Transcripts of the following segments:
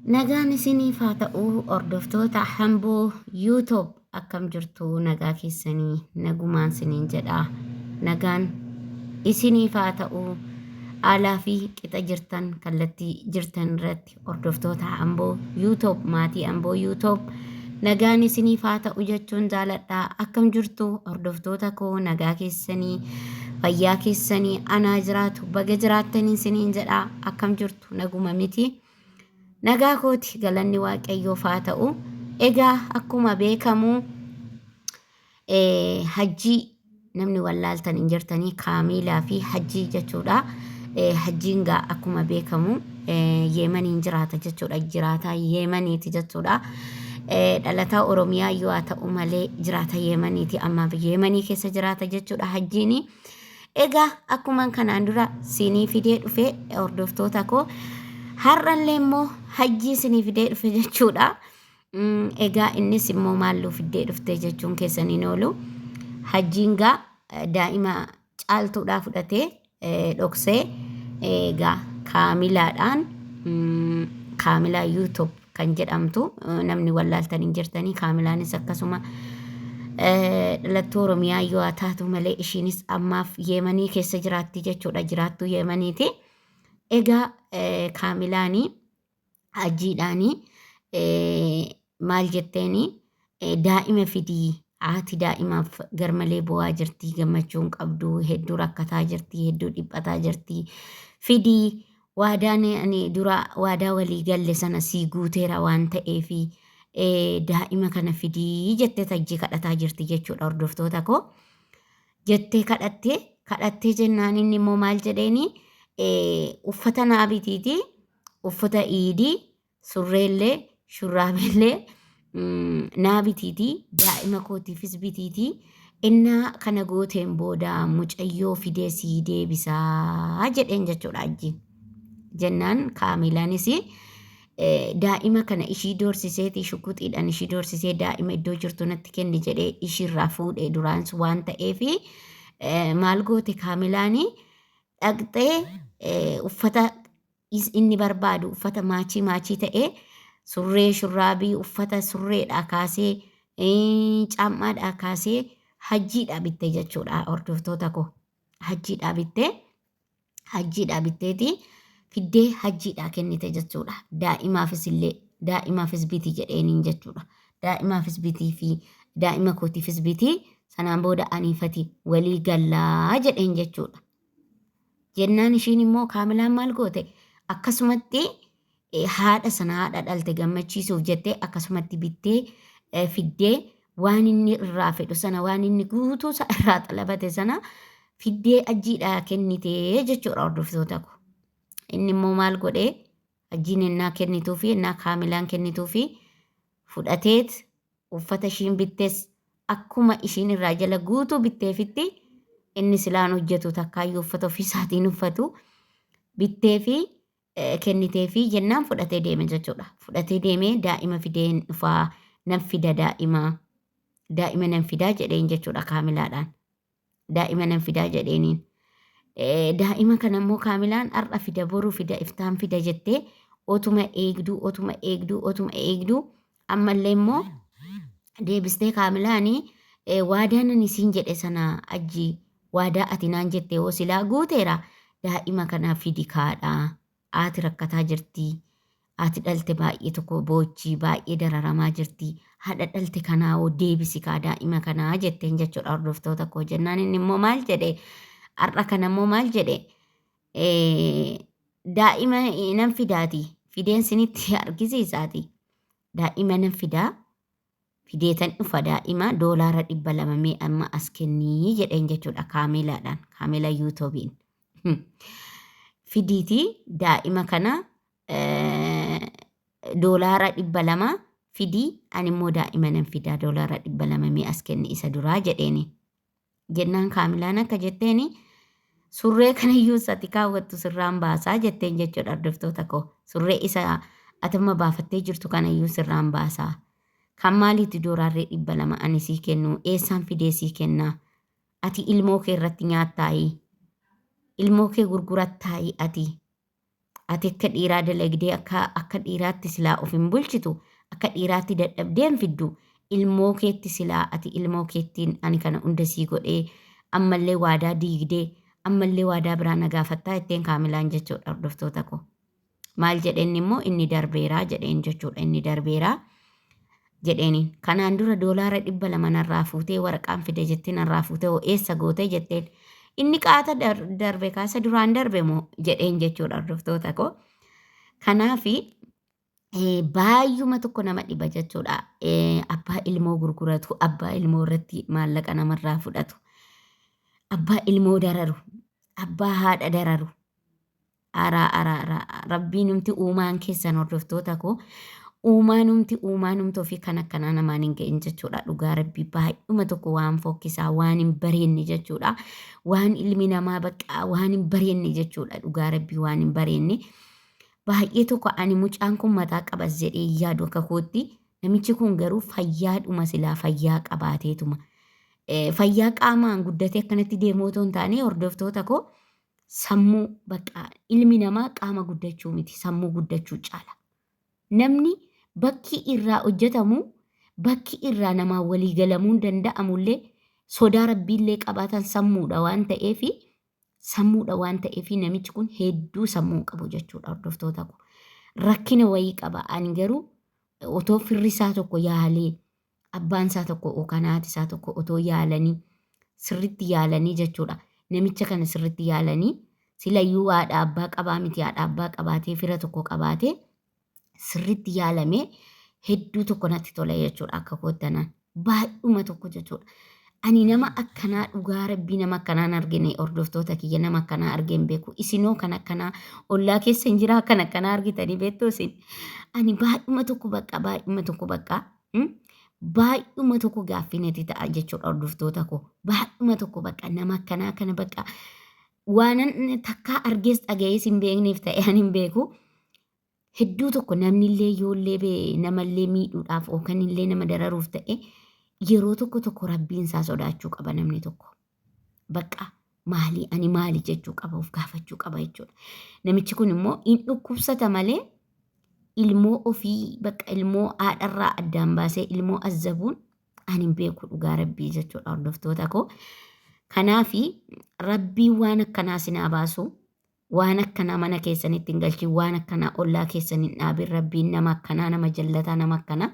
Nagaan isiniif haa ta'uu hordoftoota hamboo YouTube akkam jirtu nagaa keessanii nagumaan isiniin jedha. Nagaan isiniif haa ta'uu alaa fi qixa jirtan kallattii jirtan irratti hordoftoota hamboo YouTube maatii hamboo YouTube nagaan isiniif haa ta'u jechuun jaaladha. Akkam jirtu hordoftoota koo nagaa keessanii fayyaa keessanii anaa jiraatu baga jiraattanii isiniin jedha. Akkam jirtu naguma miti. Nagaa kooti galanni waaqayyoof haa ta'u. Egaa akkuma beekamu hajjii namni wallaaltan hin jirtanii kaamilaa fi hajjii jechuudha. Hajjiin gaa akkuma beekamu Yeemaniin jiraata jechuudha. Jiraataa Yeemaniiti jechuudha. Dhalataa Oromiyaa yoo haa ta'u malee jiraata Yeemaniiti. Amma Yeemanii keessa jiraata jechuudha hajjiini. Egaa akkuma kanaan dura siinii fidee dhufe hordoftoota koo har'allee immoo hajjii isinii fidee dhufe jechuudha. Egaa innis immoo maalluu fidee dhufte jechuun keessaniin oolu. Hajjiin gaa daa'ima caaltuudhaa fudhatee dhoksee egaa kaamilaadhaan kaamilaa YouTube kan jedhamtu namni wallaaltan hin jirtanii kaamilaanis akkasuma dhalattuu Oromiyaa yoo haa taatu malee ishiinis ammaaf Yeemanii keessa jiraatti jechuudha. Jiraattuu Yeemaniiti. Egaa kaamilaanii hajjiidhaanii maal jetteeni daa'ima fidii haati daa'imaaf garmalee bo'aa jirti gammachuun qabdu hedduu rakkataa jirti hedduu dhiphataa jirti fidii waadaan ani dura waadaa walii galle sana sii guuteera waan ta'eefi daa'ima kana fidii jettee hajjii kadhataa jirti jechuudha hordoftoota koo. Jettee kadhattee jennaan inni immoo maal jedheeni uffata naa bitiiti uffata iidii surreellee shurraabillee naa bitiiti daa'ima kootiifis bitiiti innaa kana gooteen booda mucayyoo fidee sii deebisaa jedheen jechuudha hajjiin. Jennaan kaamilaanis daa'ima kana ishii doorsiseeti shukuxiidhaan ishii doorsisee daa'ima iddoo jirtu natti kenni jedhee ishiirraa fuudhee duraans waan ta'eefi maal goote kaamilaanii dhaqxee uffata inni barbaadu uffata maachii ta'ee surree shurraabii uffata surreedhaa kaasee caammaadhaa kaasee hajjiidhaa bittee jechuudha hordoftoota koo. Hajjiidhaa bitteeti fiddee hajjiidhaa kennite jechuudha. Daa'imaafis bitii jedheeniin jechuudha. Daa'imaafis bitii fi daa'ima kootiifis bitii sanaan booda aniifati walii gallaa jedheen jechuudha. Jennaan ishiin immoo kaamilaan maal goote akkasumatti haadha dhalte gammachiisuuf jettee akkasumatti bittee fiddee waan inni irraa fedhu sana waan inni guutuu irraa xalabate sana fiddee hajjiidhaa kennitee jechuudha hordoftoota koo. Inni immoo maal godhee hajjiin ennaa kennituu fi ennaa kaamilaan kennituu fi fudhateet uffata ishiin bittees akkuma ishiin irraa jala guutuu bitteefitti inni silaan hojjetu takkaayyuu uffata ofiisaatiin uffatu bittee fi kennitee fi jennaan fudhatee deeme jechuudha. Fudhatee deemee daa'ima fideen dhufaa nan fida daa'ima nan fidaa jedheen jechuudha kaamilaadhaan. Daa'ima nan fidaa jedheeniin. Daa'ima kana immoo kaamilaan har'a fida boruu fida iftaan fida jettee otuma eegduu ammallee immoo deebistee kaamilaanii waadaan ani siin jedhe sana hajjii waadaa ati naan jettee hoo silaa guuteera daa'ima kana fidi kaadhaa. Haati rakkataa jirti. Haati dhalte baay'ee tokko boochii baay'ee dararamaa jirti. Haadha dhalte kanaa hoo deebisi kaa daa'ima kanaa jetteen jechuudha hordoftoota koo. Jennaan inni immoo maal jedhe har'a kana immoo maal jedhe daa'ima nan fidaati fideen sinitti argisiisaati. Daa'ima nan fidaa fideetan dhufa daa'ima $200 amma as kennii jedheen jechuudha kaamilaadhaan kaamila yuutuubiin. Fidiitii daa'ima kana $200 fidii ani immoo daa'ima nan fidaa $200 as kenni isa duraa jedheeni. Jennaan kaamilaan akka jetteeni surree kanayyuu sati kaawwattu sirraan baasaa jetteen jechuudha hordoftoota koo. Surree isa atamma baafattee jirtu kanayyuu sirraan baasaa. Kan maaliitti $200 ani sii kennu eessaan fidee sii kennaa ati ilmoo kee irratti nyaattaayi ilmoo kee gurgurattaayi ati ati akka dhiiraa dalagdee akka dhiiraatti silaa of hin bulchitu akka dhiiraatti dadhabdeen fiddu ilmoo keetti silaa ati ilmoo keettiin ani kana hunda sii godhee ammallee waadaa diigdee ammallee waadaa biraa na gaafattaa itteen kaamilaan jechuudha hordoftoota koo. Maal jedheen immoo inni darbeeraa jedheen jechuudha inni darbeeraa jedheeniin kanaan dura doolaara 200 narraa fuutee waraqaan fide jettee narraa fuutee hoo eessa gootee jetteen inni qaata darbe kaasa duraan darbe moo jedheen jechuudha hordoftoota koo. Kanaafi baay'uma tokko nama dhiba jechuudha. Abbaa ilmoo gurguratu, abbaa ilmoo irratti maallaqa namarraa fudhatu, abbaa ilmoo dararu, abbaa haadha dararu. Rabbiin numti uumaan keessan hordoftoota koo uumaanumti ofii kan akkanaa namaan hin ga'in jechuudha. Dhugaa rabbii baay'uma tokko waan fokkisaa waan hin bareenne jechuudha. Waan ilmi namaa baqqaa waan hin bareenne jechuudha. Dhugaa rabbii waan hin bareenne. Baay'ee tokko ani mucaan kun mataa qabas jedhee yaadu akka kootti namichi kun garuu fayyaadhuma silaa fayyaa qabaateetuma. Fayyaa qaamaan guddatee akkanatti deemuu otoo hin taane hordoftoota koo sammuu baqqaa ilmi namaa qaama guddachuu miti sammuu guddachuu caala. Namni bakki irraa hojjetamu bakki irraa namaa walii galamuu danda'amullee sodaa rabbiillee qabaatan sammuudha waan ta'eefi namichi kun hedduu sammuu qabu jechuudha hordoftoota koo. Rakkina wayii qaba ani garuu otoo firrisaa tokko yaalee abbaansaa tokko yookaan haatisaa tokko otoo yaalanii sirritti yaalanii jechuudha. Namicha kana sirritti yaalanii silayyuu haadha abbaa qabaa miti haadha abbaa qabaatee fira tokko qabaatee sirritti yaalamee hedduu tokko natti tola jechuudha akka koottanaan baay'uma tokko jechuudha. Ani nama akkanaa dhugaa rabbii nama akkanaan argine hordoftoota kiyya nama akkanaa argeen beeku isinoo kan akkanaa ollaa keessa hin jiraa kan akkanaa argitanii beektu isin. Ani baay'uma tokko baay'uma tokko gaaffineeti ta'a jechuudha hordoftoota koo. Baay'uma tokko nama akkanaa kana waanan takkaa argees dhagayees hin beekneef ta'e ani hin beeku. Hedduu tokko namnillee yoollee namallee miidhuudhaaf yookaan illee nama dararuuf ta'e yeroo tokko rabbiin isaa sodaachuu qaba namni tokko. Ani maali jechuu qaba of gaafachuu qaba jechuudha. Namichi kun immoo hin dhukkubsata malee ilmoo ofii ilmoo haadharraa addaan baasee ilmoo azzabuun ani hin beeku dhugaa rabbii jechuudha hordoftoota koo. Kanaafi rabbiin waan akkanaa sinaa baasu waan akkanaa mana keessanitti hin galchin waan akkanaa ollaa keessan hin dhaabin rabbiin nama akkanaa nama jallataa nama akkanaa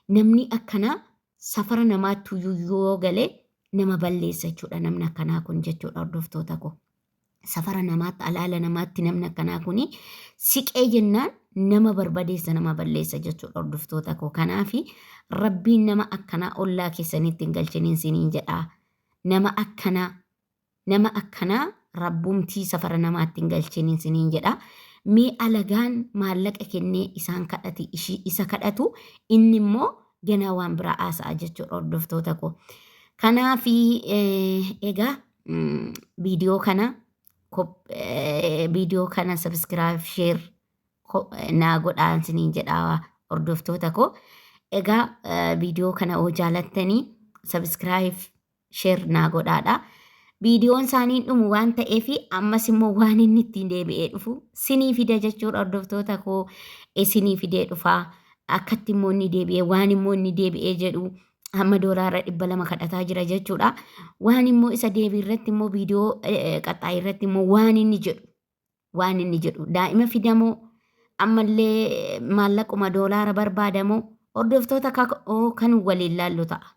namni akkanaa safara namaatti yoo galee nama balleessa jechuudha namni akkanaa kun jechuudha hordoftoota koo. Safara namaatti alaala namaatti namni akkanaa kuni siqee jennaan nama barbadeessa nama balleessa jechuudha hordoftoota koo. Kanaafi rabbiin nama akkanaa ollaa keessanitti hin galchiniin siniin jedhaa. Nama akkanaa rabbumtii safara namaatti hin galchiniin siniin jedhaa. Mee alagaan maallaqa kennee isa kadhatu inni immoo ganaa waan biraa haasa'a jechuudha hordoftoota koo. Kanaafi egaa viidiyoo kana subscribe share naa godhaan siniin jedhaa hordoftoota koo. Egaa viidiyoo kana yoo jaalattanii subscribe share naa godhaadha. Viidiyoon isaanii dhumu waan ta'eef ammas immoo waan inni ittiin deebi'ee dhufu sinii fida jechuudha hordoftoota koo. Sinii fidee dhufaa akkatti immoo inni deebi'ee waan immoo inni deebi'ee jedhu hamma doolaara 200 kadhataa jira jechuudha. Waan immoo isa deebii irratti immoo viidiyoo qaxxaayii irratti immoo waan inni jedhu daa'ima fidamoo ammallee maallaquma doolaara barbaadamoo hordoftoota kan waliin laallu ta'a.